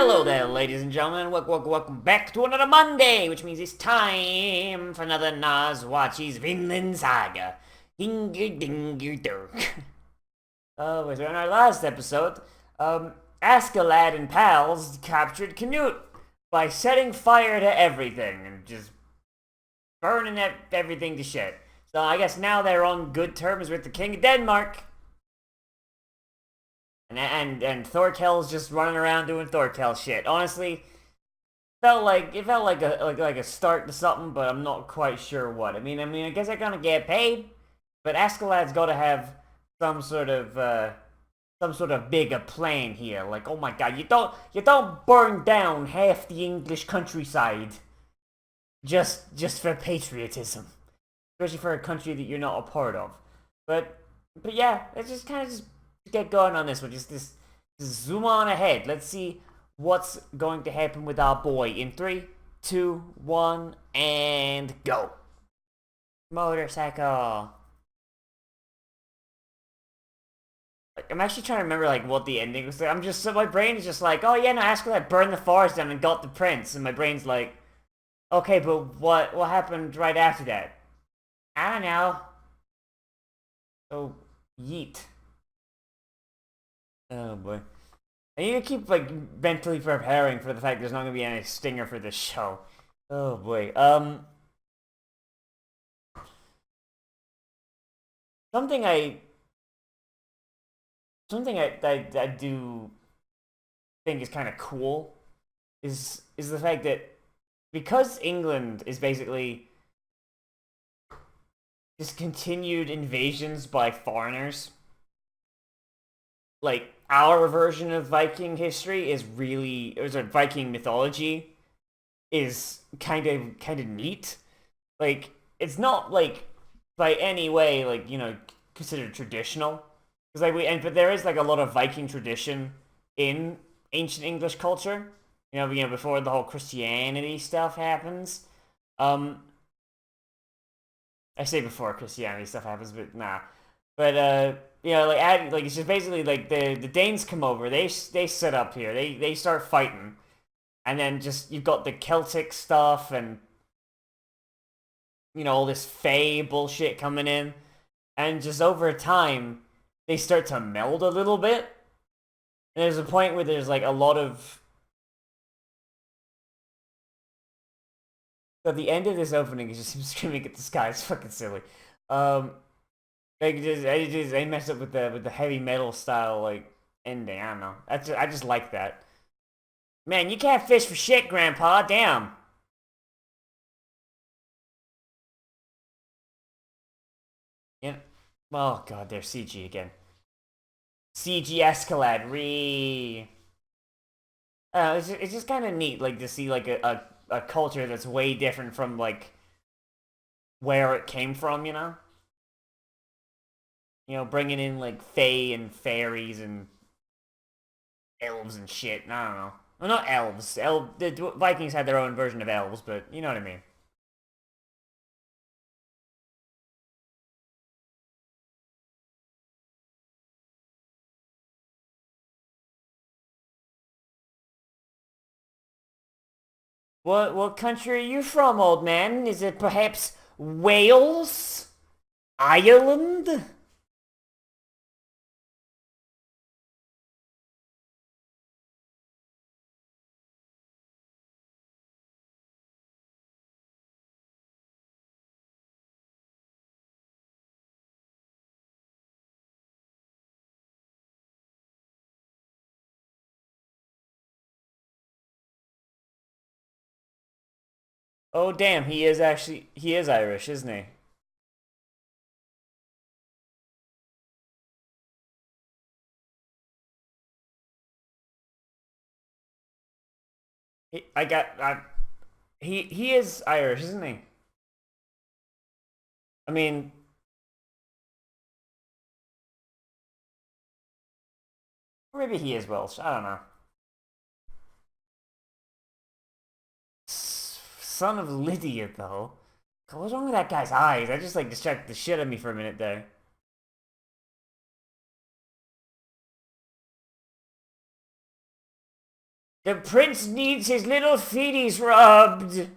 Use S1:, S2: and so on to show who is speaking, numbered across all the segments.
S1: Hello there, ladies and gentlemen. Welcome back to another Monday, which means it's time for another Nozz watches Vinland Saga. Dinger dinger dirk. So in our last episode, Askeladd and pals captured Canute by setting fire to everything and just burning everything to shit. So I guess now they're on good terms with the King of Denmark. And Thorkel's just running around doing Thorkel shit. Honestly, felt like a start to something, but I'm not quite sure what. I mean, I guess they're gonna get paid, but Askeladd's got to have some sort of bigger plan here. Like, oh my god, you don't burn down half the English countryside just for patriotism, especially for a country that you're not a part of. But yeah, it's just kind of just get going on this one. Just zoom on ahead. Let's see what's going to happen with our boy in 3, 2, 1, and go. Motorcycle. I'm actually trying to remember what the ending was. My brain is just like, oh yeah, no, Askeladd burned the forest down and got the prince, and my brain's like, okay, but what happened right after that? I don't know. So yeet. Oh boy. I need to keep mentally preparing for the fact there's not gonna be any stinger for this show. Oh boy. Something I do think is kind of cool is the fact that because England is basically just continued invasions by foreigners, like our version of Viking history is really, or Viking mythology is kind of neat. Like, it's not by any way considered traditional, because but there is a lot of Viking tradition in ancient English culture. Before the whole Christianity stuff happens. I say before Christianity stuff happens, but nah. But it's just basically the Danes come over, they set up here, they start fighting, and then just you've got the Celtic stuff and all this Fae bullshit coming in, and just over time they start to meld a little bit. And there's a point where there's a lot of. So the end of this opening is just him screaming at the sky. It's fucking silly. I messed up with the heavy metal style ending. I don't know. I just like that. Man, you can't fish for shit, Grandpa. Damn. Yeah. Oh god, there's CG again. CG Askeladd. It's just kind of neat, to see a culture that's way different from where it came from. Bringing in fae and fairies and elves and shit. I don't know. Well, not elves. The Vikings had their own version of elves, but you know what I mean. What country are you from, old man? Is it perhaps Wales? Ireland? Oh damn, he is Irish, isn't he? he I got I, he is Irish, isn't he? I mean, or maybe he is Welsh. I don't know. Son of Lydia, though. God, what's wrong with that guy's eyes? I just distracted the shit out of me for a minute there. The prince needs his little feeties rubbed.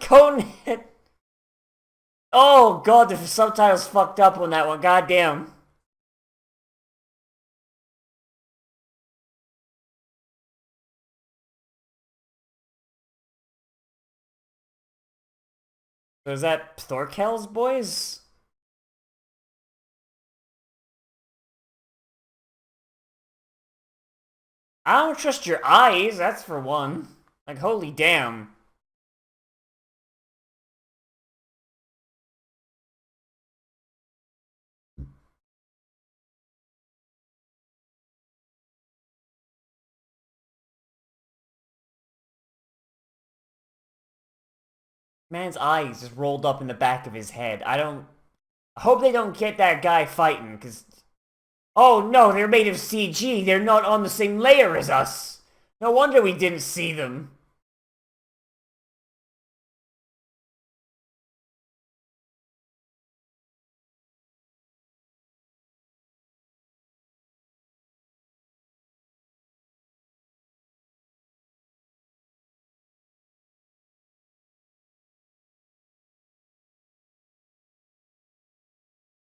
S1: Conehead. Oh god, the subtitles fucked up on that one. Goddamn. Was that Thorkel's boys? I don't trust your eyes, that's for one. Like, holy damn. Man's eyes just rolled up in the back of his head. I hope they don't get that guy fighting, because... Oh no, they're made of CG. They're not on the same layer as us. No wonder we didn't see them.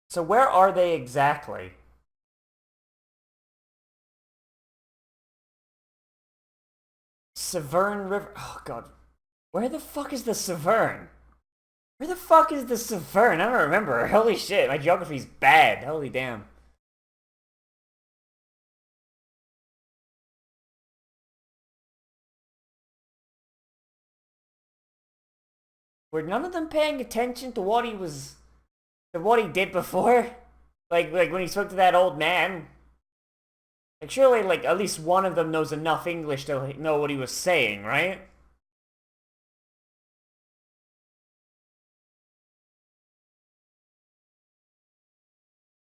S1: So where are they exactly? Severn River. Oh god. Where the fuck is the Severn? Where the fuck is the Severn? I don't remember. Holy shit, my geography's bad. Holy damn. Were none of them paying attention to what he did before? Like when he spoke to that old man? Like surely like at least one of them knows enough English to know what he was saying, right?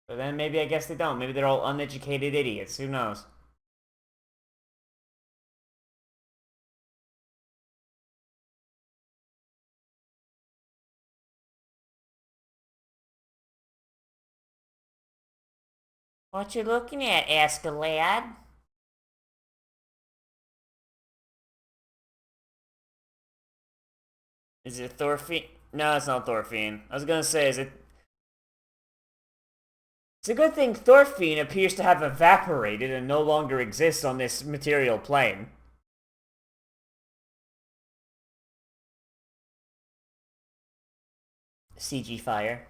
S1: But then maybe I guess they don't. Maybe they're all uneducated idiots. Who knows? What you looking at, Askeladd? Is it Thorfinn? No, it's not Thorfinn. I was gonna say, is it... It's a good thing Thorfinn appears to have evaporated and no longer exists on this material plane. CG fire.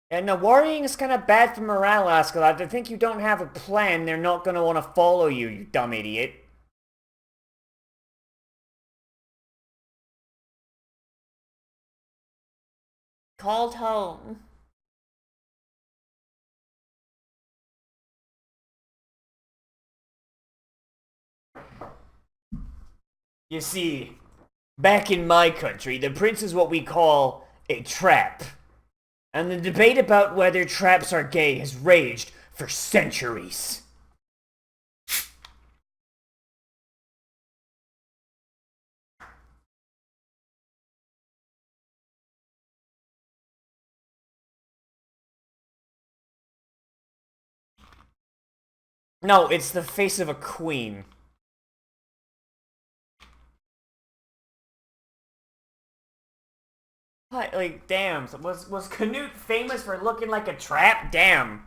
S1: And the worrying is kind of bad for morale, Askeladd. I think you don't have a plan. They're not gonna want to follow you, you dumb idiot. Called home. You see, back in my country, the prince is what we call a trap. And the debate about whether traps are gay has raged for centuries. No, it's the face of a queen. What? Like, damn. Was Canute famous for looking like a trap? Damn.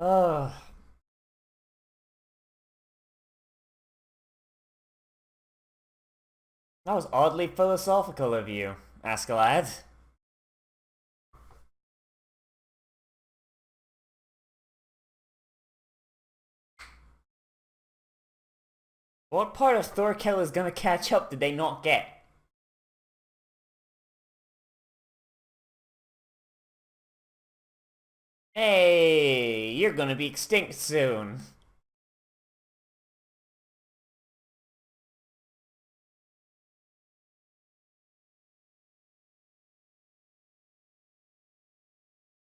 S1: Ugh. That was oddly philosophical of you, Askeladd. What part of Thorkel is gonna catch up did they not get? Hey, you're gonna be extinct soon.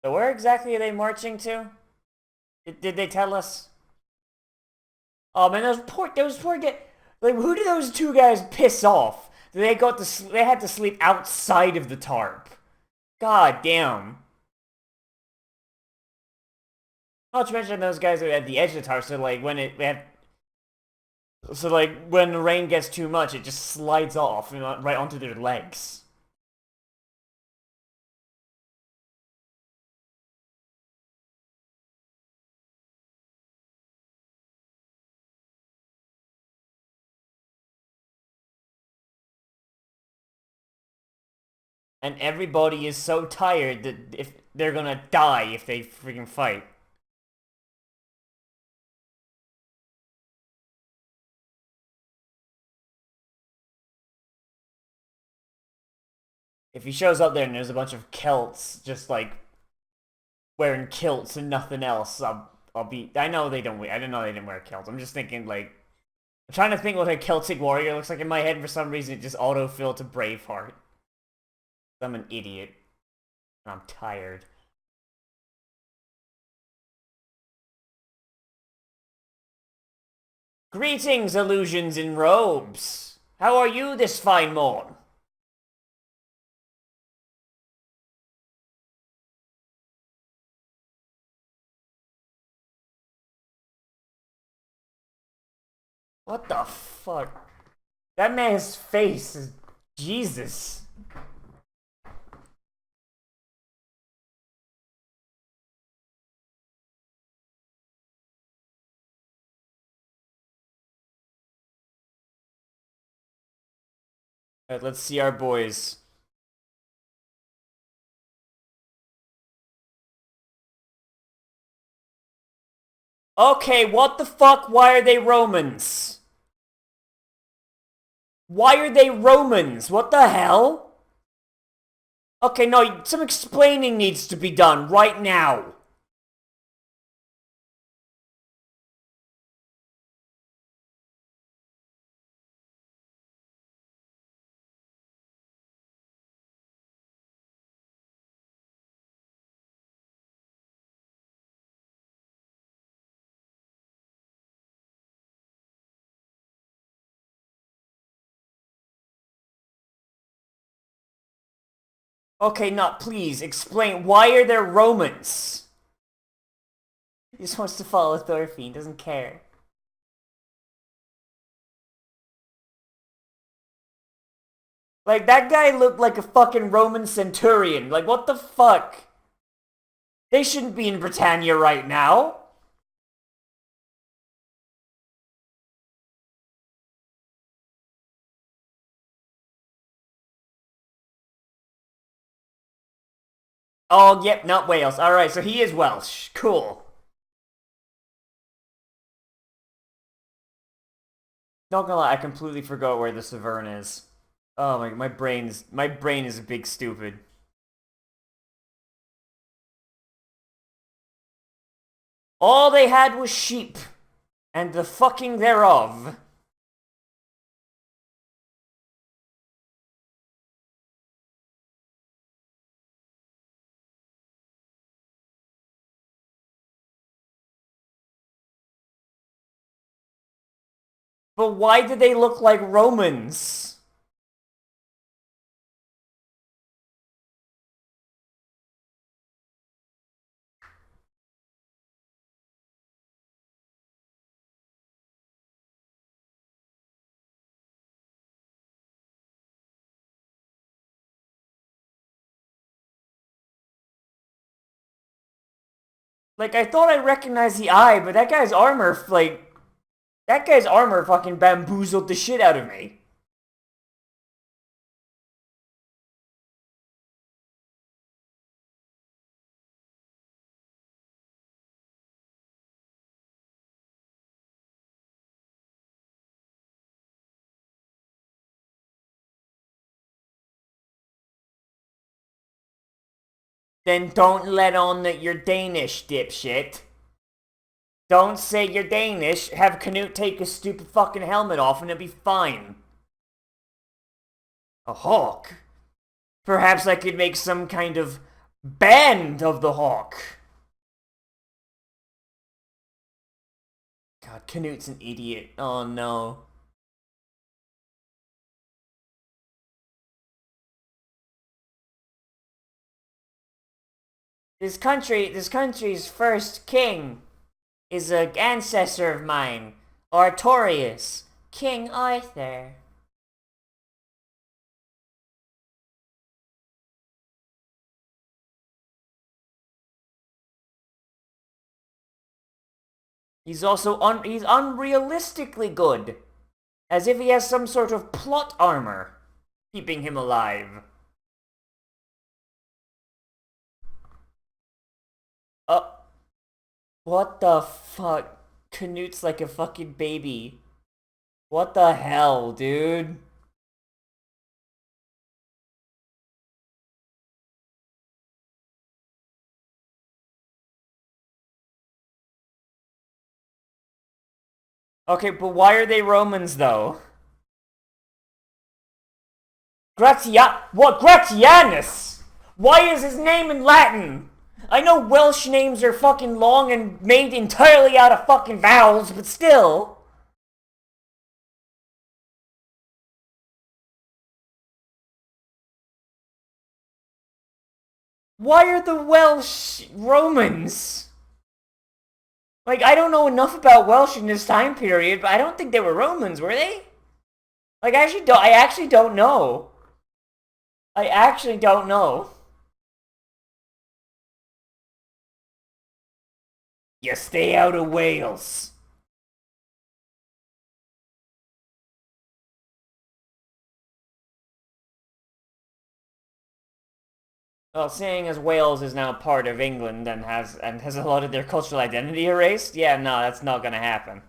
S1: So where exactly are they marching to? Did they tell us? Oh man, those poor guys. Like, who did those two guys piss off? They had to sleep outside of the tarp. God damn. Not to mention those guys are at the edge of the tarp, so like when the rain gets too much, it just slides off and right onto their legs. And everybody is so tired that if they're gonna die if they freaking fight. If he shows up there and there's a bunch of Celts just like wearing kilts and nothing else, I'll be. I know they don't. I didn't know they didn't wear kilts. I'm just thinking like I'm trying to think what a Celtic warrior looks like in my head. For some reason, it just auto-filled to Braveheart. I'm an idiot. I'm tired. Greetings, illusions in robes. How are you this fine morn? What the fuck? That man's face is Jesus. Alright, let's see our boys. Okay, what the fuck? Why are they Romans? Why are they Romans? What the hell? Okay, no, some explaining needs to be done right now. Okay, not please explain. Why are there Romans? He just wants to follow Thorfinn, doesn't care. Like, that guy looked like a fucking Roman centurion. Like, what the fuck? They shouldn't be in Britannia right now. Oh, yep, not Wales. Alright, so he is Welsh. Cool. Not gonna lie, I completely forgot where the Severn is. Oh my brain is a big stupid. All they had was sheep, and the fucking thereof. But why did they look like Romans? Like, I thought I recognized the eye, but that guy's armor, like, that guy's armor fucking bamboozled the shit out of me. Then don't let on that you're Danish, dipshit. Don't say you're Danish, have Canute take his stupid fucking helmet off and it'll be fine. A hawk? Perhaps I could make some kind of band of the hawk. God, Canute's an idiot. Oh no. This country's first king is an ancestor of mine, Artorias, King Arthur. He's he's unrealistically good, as if he has some sort of plot armor keeping him alive. Uh, what the fuck? Canute's like a fucking baby. What the hell, dude? Okay, but why are they Romans though? Gratianus? Why is his name in Latin? I know Welsh names are fucking long and made entirely out of fucking vowels, but still. Why are the Welsh Romans? Like, I don't know enough about Welsh in this time period, but I don't think they were Romans, were they? Like, I actually don't know. I actually don't know. You stay out of Wales. Well, seeing as Wales is now part of England and has a lot of their cultural identity erased, yeah, no, that's not gonna happen.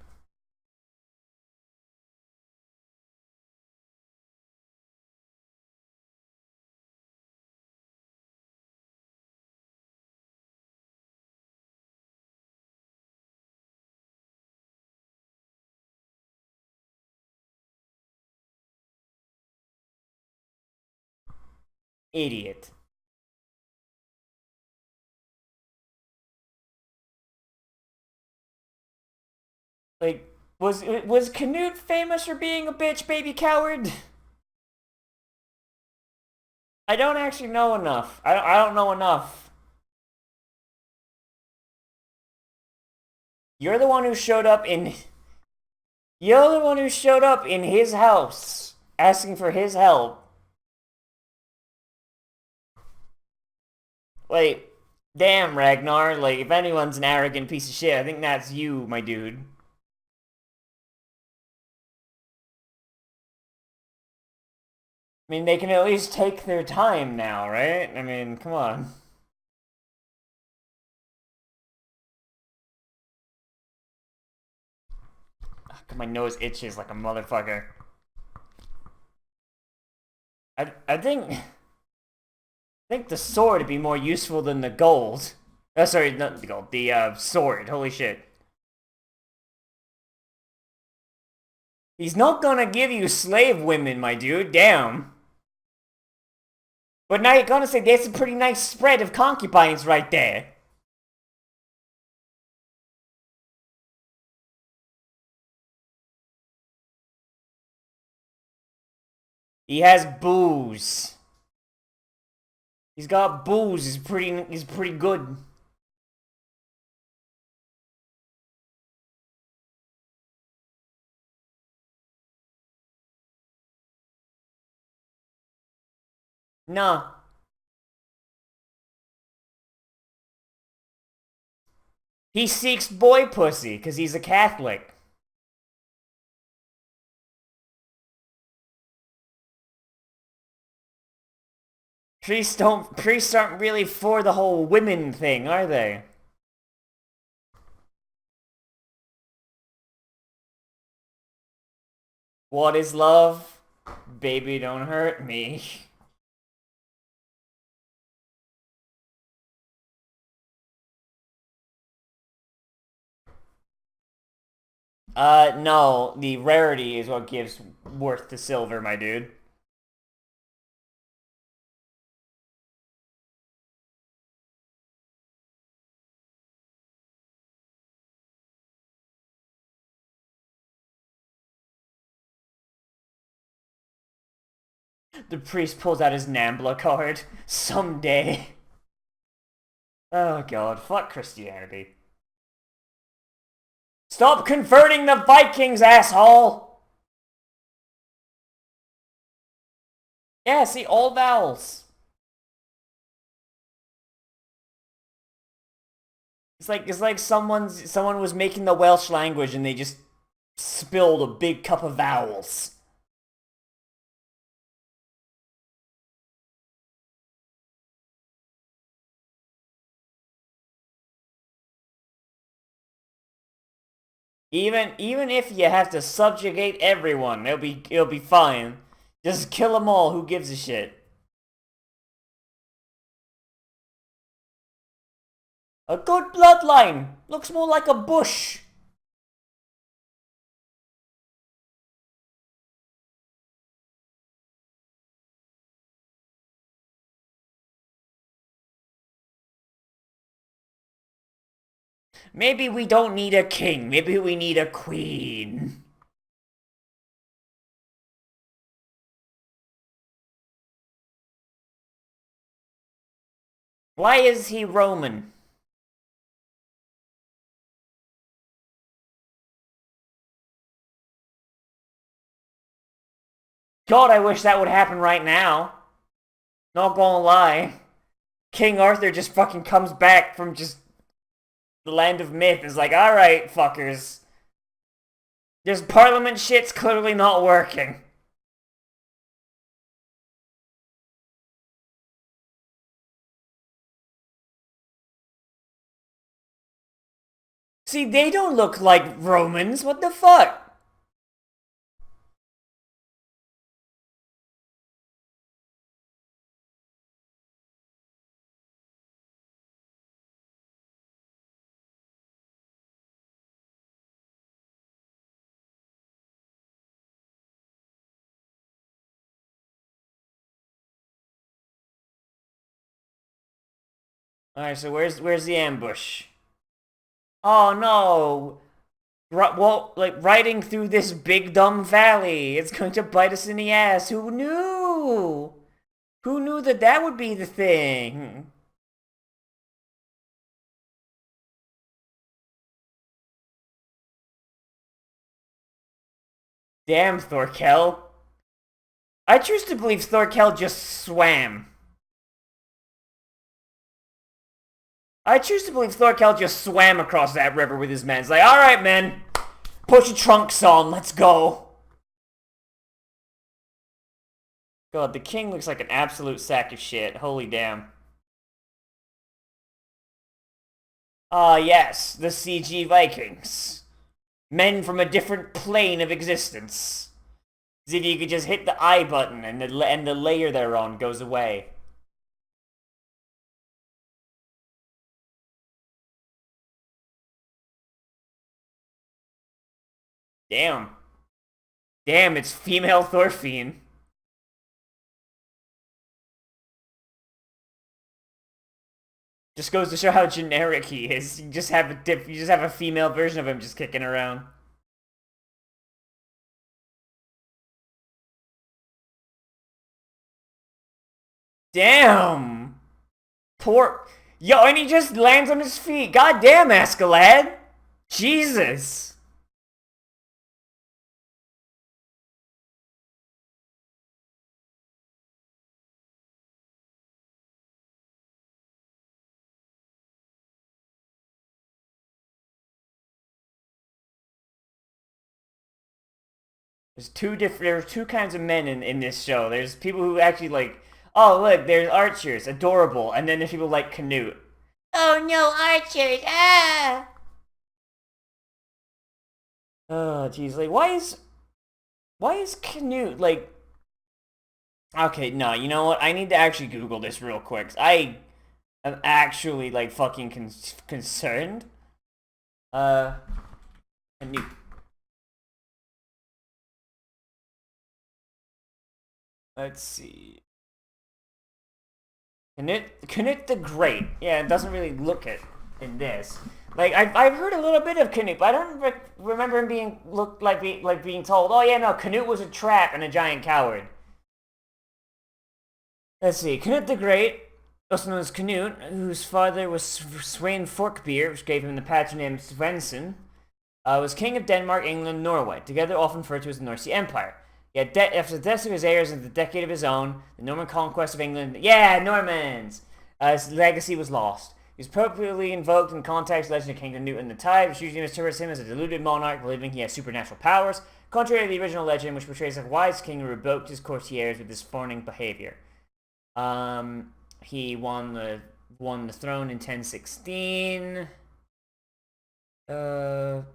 S1: Idiot. Like, was Canute famous for being a bitch baby coward? I don't actually know enough. I don't know enough. You're the one who showed up in You're the one who showed up in his house asking for his help. Like, damn, Ragnar, like if anyone's an arrogant piece of shit, I think that's you, my dude. I mean, they can at least take their time now, right? I mean, come on. My nose itches like a motherfucker. I think the sword would be more useful than the gold. Sorry, not the gold. The sword. Holy shit. He's not gonna give you slave women, my dude. Damn. But now you're gonna say there's a pretty nice spread of concubines right there. He has booze. He's got booze. He's pretty good. Nah. He seeks boy pussy because he's a Catholic. Priests aren't really for the whole women thing, are they? What is love? Baby, don't hurt me. No, the rarity is what gives worth to silver, my dude. The priest pulls out his Nambla card. Someday. Oh god, fuck Christianity. Stop converting the Vikings, asshole! Yeah, see, all vowels. It's like someone was making the Welsh language and they just spilled a big cup of vowels. Even if you have to subjugate everyone, it'll be fine. Just kill them all. Who gives a shit? A good bloodline looks more like a bush. Maybe we don't need a king. Maybe we need a queen. Why is he Roman? God, I wish that would happen right now. Not gonna lie. King Arthur just fucking comes back from just the land of myth. Is like, alright, fuckers. This parliament shit's clearly not working. See, they don't look like Romans. What the fuck? Alright, so where's the ambush? Oh no! Well, like, riding through this big dumb valley, it's going to bite us in the ass. Who knew? Who knew that that would be the thing? Damn, Thorkel. I choose to believe Thorkel just swam. I choose to believe Thorkel just swam across that river with his men. It's like, alright, men, put your trunks on, let's go. God, the king looks like an absolute sack of shit. Holy damn. Ah, yes, the CG Vikings. Men from a different plane of existence. As if you could just hit the I button and the layer they're on goes away. Damn. Damn, it's female Thorfinn. Just goes to show how generic he is. You just have a female version of him just kicking around. Damn! Poor... Yo, and he just lands on his feet. God damn, Askeladd! Jesus! There are two kinds of men in this show. There's people who actually like, oh look, there's archers, adorable, and then there's people like Canute. Oh no, archers! Ah! Oh jeez, like why is Canute like? Okay, no, you know what? I need to actually Google this real quick. I am actually like fucking concerned. Canute. Let's see. Canute the Great. Yeah, it doesn't really look it in this. Like I've heard a little bit of Canute, but I don't remember him being being told, oh yeah, no, Canute was a trap and a giant coward. Let's see. Canute the Great, also known as Canute, whose father was Sweyn Forkbeard, which gave him the patronym Svensson, was king of Denmark, England, Norway, together often referred to as the North Sea Empire. Yet after the death of his heirs and the decade of his own, the Norman conquest of England, yeah, Normans, his legacy was lost. He was appropriately invoked in context legend of King Canute and the Tide, which usually interprets him as a deluded monarch believing he has supernatural powers, contrary to the original legend, which portrays a wise king who revoked his courtiers with his fawning behavior. He won the throne in 1016. God,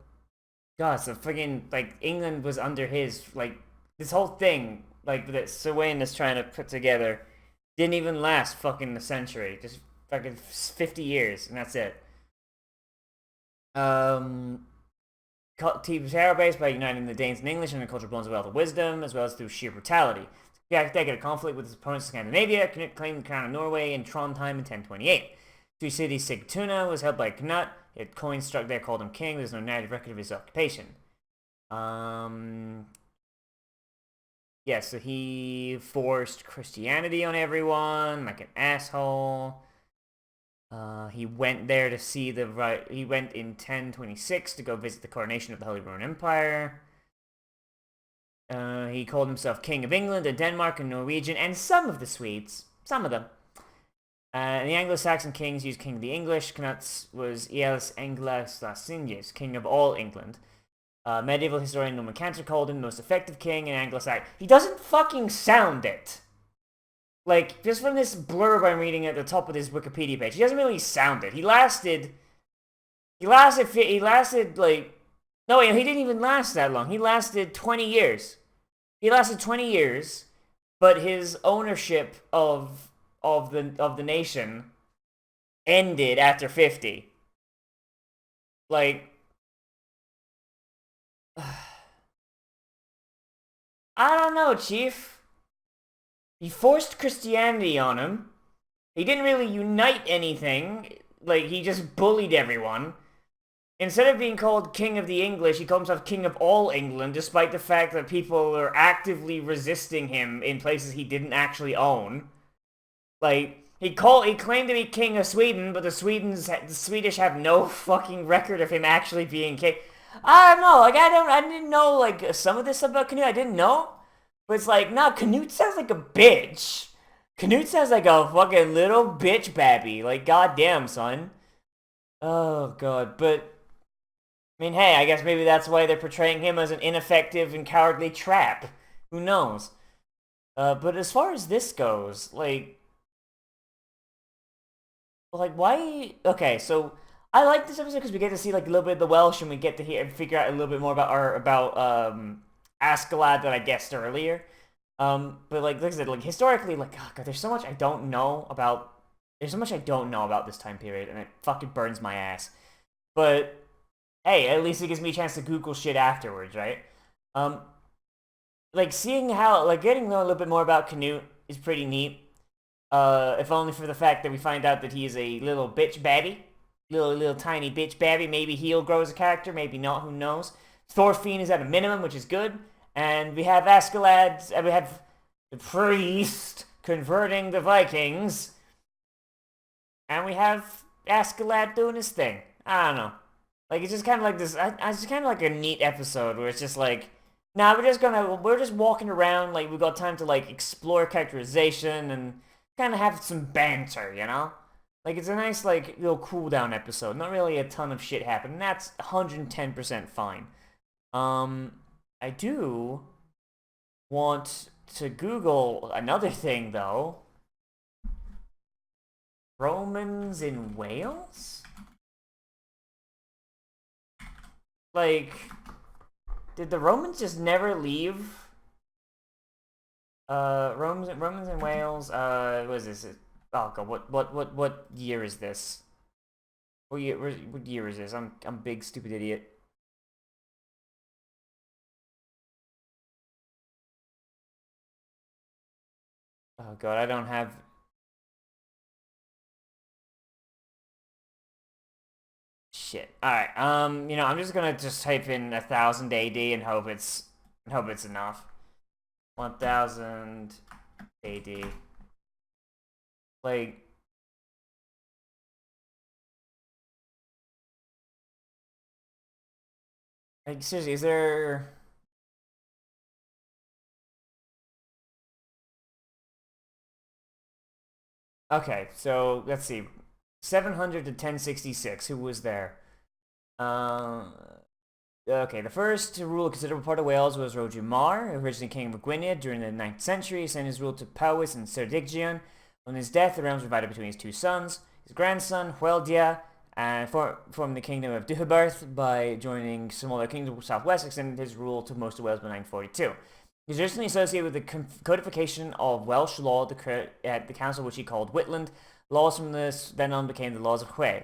S1: so freaking like England was under his like this whole thing like that Sweyn is trying to put together didn't even last fucking a century, just fucking 50 years, and that's it. Team terror based by uniting the Danes and English and the cultural bonds of wealth and wisdom, as well as through sheer brutality. After a decade of conflict with his opponents in Scandinavia, Canute claimed the crown of Norway in Trondheim in 1028. Three cities, Sigtuna, was held by Canute. He had coins struck there called him king. There's no narrative record of his occupation. Yeah, so he forced Christianity on everyone, like an asshole. He went there to see he went in 1026 to go visit the coronation of the Holy Roman Empire. He called himself King of England and Denmark and Norwegian and some of the Swedes. Some of them. And the Anglo-Saxon kings used King of the English. Canute was Eals Anglo-Saxonius, King of all England. Medieval historian Norman Cantor called him the most effective king in Anglo-Saxon. He doesn't fucking sound it. Like, just from this blurb I'm reading at the top of this Wikipedia page, he doesn't really sound it. He lasted, like, no, wait, he didn't even last that long. He lasted 20 years. He lasted 20 years, but his ownership of the nation ended after 50. Like, I don't know, Chief. He forced Christianity on him. He didn't really unite anything. Like, he just bullied everyone. Instead of being called King of the English, he called himself King of all England, despite the fact that people are actively resisting him in places he didn't actually own. Like, he claimed to be King of Sweden, but the Swedish have no fucking record of him actually being king. I don't know, like, I didn't know, like, some of this stuff about Canute, I didn't know. But it's like, nah, Canute sounds like a bitch. Canute sounds like a fucking little bitch babby. Like, goddamn, son. Oh, God, but I mean, hey, I guess maybe that's why they're portraying him as an ineffective and cowardly trap. Who knows? But as far as this goes, like, why? Okay, so I like this episode because we get to see like a little bit of the Welsh, and we get to figure out a little bit more about Askeladd that I guessed earlier. But like I said, like historically, like oh God, there's so much I don't know about. There's so much I don't know about this time period, and it fucking burns my ass. But hey, at least it gives me a chance to Google shit afterwards, right? Like seeing how, like getting to know a little bit more about Canute is pretty neat. If only for the fact that we find out that he is a little bitch babby, little tiny bitch babby. Maybe he'll grow as a character, maybe not. Who knows? Thorfinn is at a minimum, which is good, and we have Askeladd, and we have the priest converting the Vikings, and we have Askeladd doing his thing. I don't know. Like, it's just kind of like this, it's just kind of like a neat episode where it's just like, nah, we're just walking around, like, we got time to, like, explore characterization and kind of have some banter, you know? Like, it's a nice, like, little cool-down episode. Not really a ton of shit happening. That's 110% fine. I do want to Google another thing, though. Romans in Wales? Like, did the Romans just never leave? Romans in Wales. What is this? Oh God, what year is this? What year is this? I'm a big stupid idiot. Oh God, I don't have. Shit. All right. I'm just gonna type in 1000 AD and hope it's enough. 1000 AD. Like seriously, is there... Okay, so let's see. 700 to 1066, who was there? Uh, okay, the first to rule a considerable part of Wales was Roger Mar, originally king of Gwynedd during the 9th century. He sent his rule to Powys and Ceredigion. On his death, the realms were divided between his two sons. His grandson, Hueldia, formed the kingdom of Deheubarth by joining smaller kingdoms of southwest, extended his rule to most of Wales by 942. He was originally associated with the codification of Welsh law at the council, which he called Whitland. Laws from this then on became the laws of Hwale.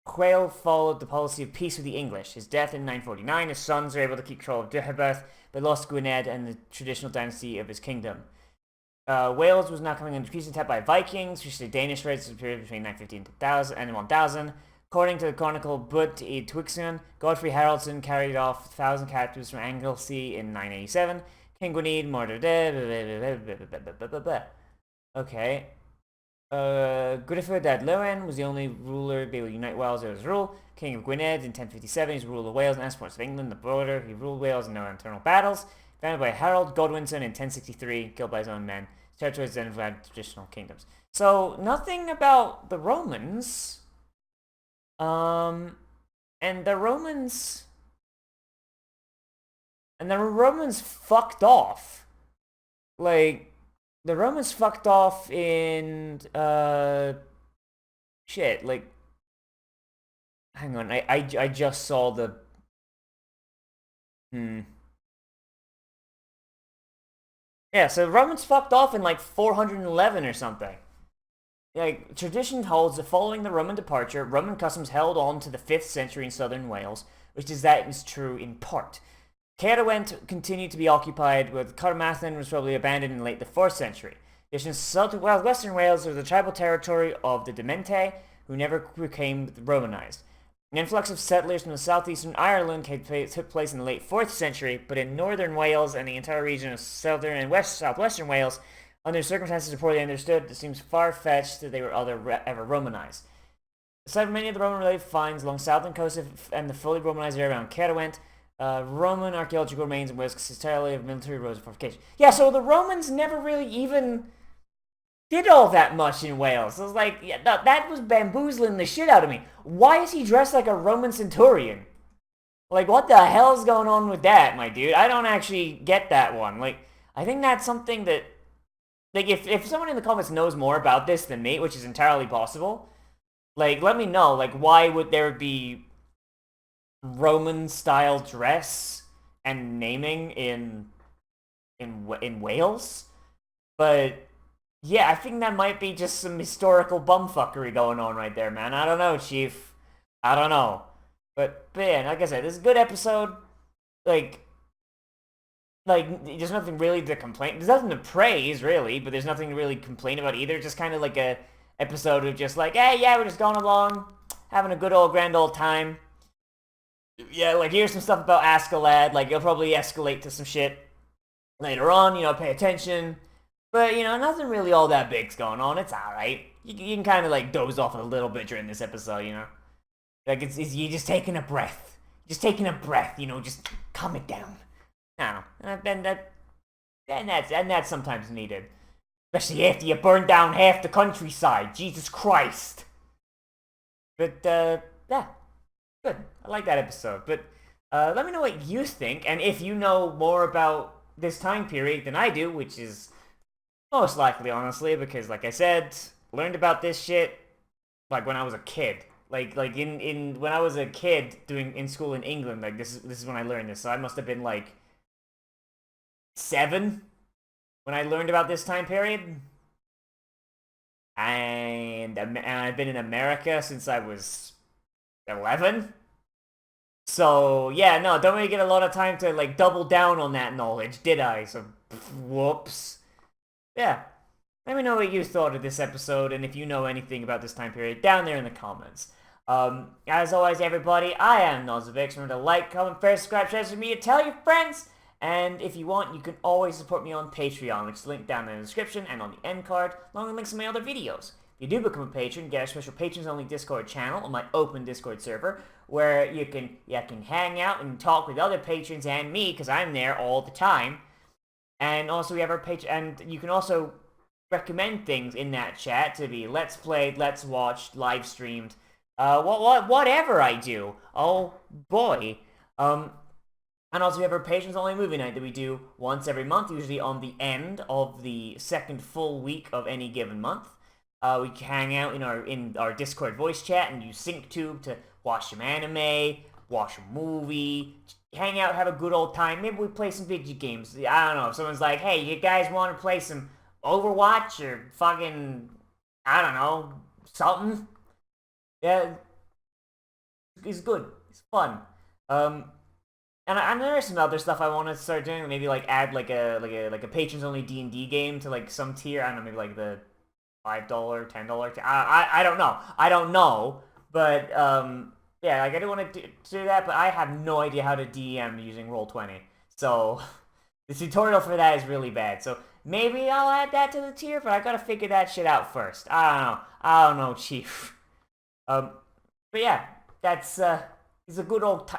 S1: Hwale followed the policy of peace with the English. His death in 949, his sons were able to keep control of Deheubarth, but lost Gwynedd and the traditional dynasty of his kingdom. Wales was now coming under peace attack by Vikings, which the Danish raids the period between 915 and 1000. According to the chronicle Bud i Twixen, Godfrey Haraldson carried off 1,000 captives from Anglesey in 987. King Gwynedd murdered. Okay. Gwynedd Dad Lewin was the only ruler able to unite Wales under his rule. King of Gwynedd in 1057, he ruled of Wales and exports of England, the border. He ruled Wales in no internal battles. Founded by Harold Godwinson in 1063, killed by his own men. His territories then divided traditional kingdoms. So nothing about the Romans. And the Romans fucked off. Like, the Romans fucked off in, shit, like, hang on, I just saw the, yeah, so the Romans fucked off in, like, 411 or something. Like, tradition holds that following the Roman departure, Roman customs held on to the 5th century in southern Wales, which is true in part. Caerwent continued to be occupied, with Carmarthen was probably abandoned in late the 4th century. Western Wales was the tribal territory of the Demente, who never became Romanized. An influx of settlers from the southeastern Ireland took place in the late 4th century, but in northern Wales and the entire region of southern and southwestern Wales, under circumstances poorly understood, it seems far-fetched that they were ever Romanized. Aside from many of the Roman-related finds along southern coast and the fully Romanized area around Caerwent, Roman archaeological remains in Wales consist entirely of military roads and fortifications. Yeah, so the Romans never really even did all that much in Wales. So it was like, yeah, that was bamboozling the shit out of me. Why is he dressed like a Roman centurion? Like, what the hell's going on with that, my dude? I don't actually get that one. Like, I think that's something that, like, if someone in the comments knows more about this than me, which is entirely possible, like, let me know. Like, why would there be Roman-style dress and naming in Wales? But yeah, I think that might be just some historical bumfuckery going on right there, man. I don't know, Chief. I don't know. But man, like I said, this is a good episode. Like, there's nothing really to complain. There's nothing to praise, really, but there's nothing to really complain about either. Just kind of like a episode of just like, hey, yeah, we're just going along, having a good old grand old time. Yeah, like, here's some stuff about Askeladd. Like, it'll probably escalate to some shit later on, pay attention. But, nothing really all that big's going on. It's alright. You can kind of, like, doze off a little bit during this episode, Like, it's you just taking a breath. Just taking a breath, just calm it down. I don't know. And that's sometimes needed. Especially after you burn down half the countryside. Jesus Christ. But, yeah. Good. I like that episode. But let me know what you think, and if you know more about this time period than I do, which is most likely, honestly, because, like I said, learned about this shit like when I was a kid. Like in when I was a kid in school in England, like this is when I learned this. So I must have been like 7 when I learned about this time period. And I've been in America since I was 11. So, yeah, no, don't really get a lot of time to, like, double down on that knowledge, did I? So, whoops. Yeah. Let me know what you thought of this episode, and if you know anything about this time period, down there in the comments. As always, everybody, I am Nozz. Remember to like, comment, share, subscribe, share with me, tell your friends, and if you want, you can always support me on Patreon, which is linked down in the description and on the end card, along with links to my other videos. If you do become a patron, get a special patrons-only Discord channel on my open Discord server, where you can hang out and talk with other patrons and me, because I'm there all the time. And also we have our and you can also recommend things in that chat to be let's played, let's watched, live streamed, whatever I do. Oh boy. And also we have our patrons-only movie night that we do once every month, usually on the end of the second full week of any given month. We hang out in our Discord voice chat and use SyncTube to watch some anime, watch a movie, hang out, have a good old time. Maybe we play some video games. I don't know. If someone's like, hey, you guys want to play some Overwatch or fucking, I don't know, something? Yeah, it's good. It's fun. And there's some other stuff I want to start doing. Maybe like add like a patrons only D&D game to like some tier. I don't know, maybe like the $5, $10. I don't know. I don't know. But yeah, like I do want to do that, but I have no idea how to DM using Roll20. So the tutorial for that is really bad. So maybe I'll add that to the tier, but I gotta figure that shit out first. I don't know, Chief. But yeah, that's it's a good old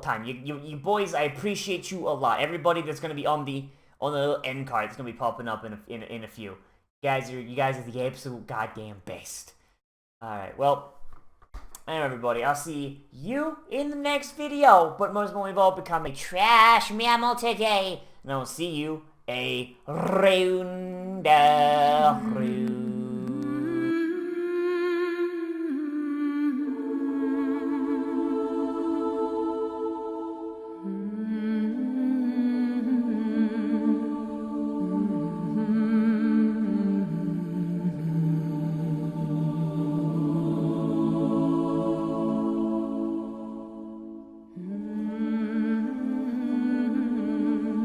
S1: time. You boys, I appreciate you a lot. Everybody that's gonna be on the little end card that's gonna be popping up in a few. You guys are the absolute goddamn best. All right, well, anyway, everybody, I'll see you in the next video. But most importantly, we've all become a trash mammal today, and I'll see you around.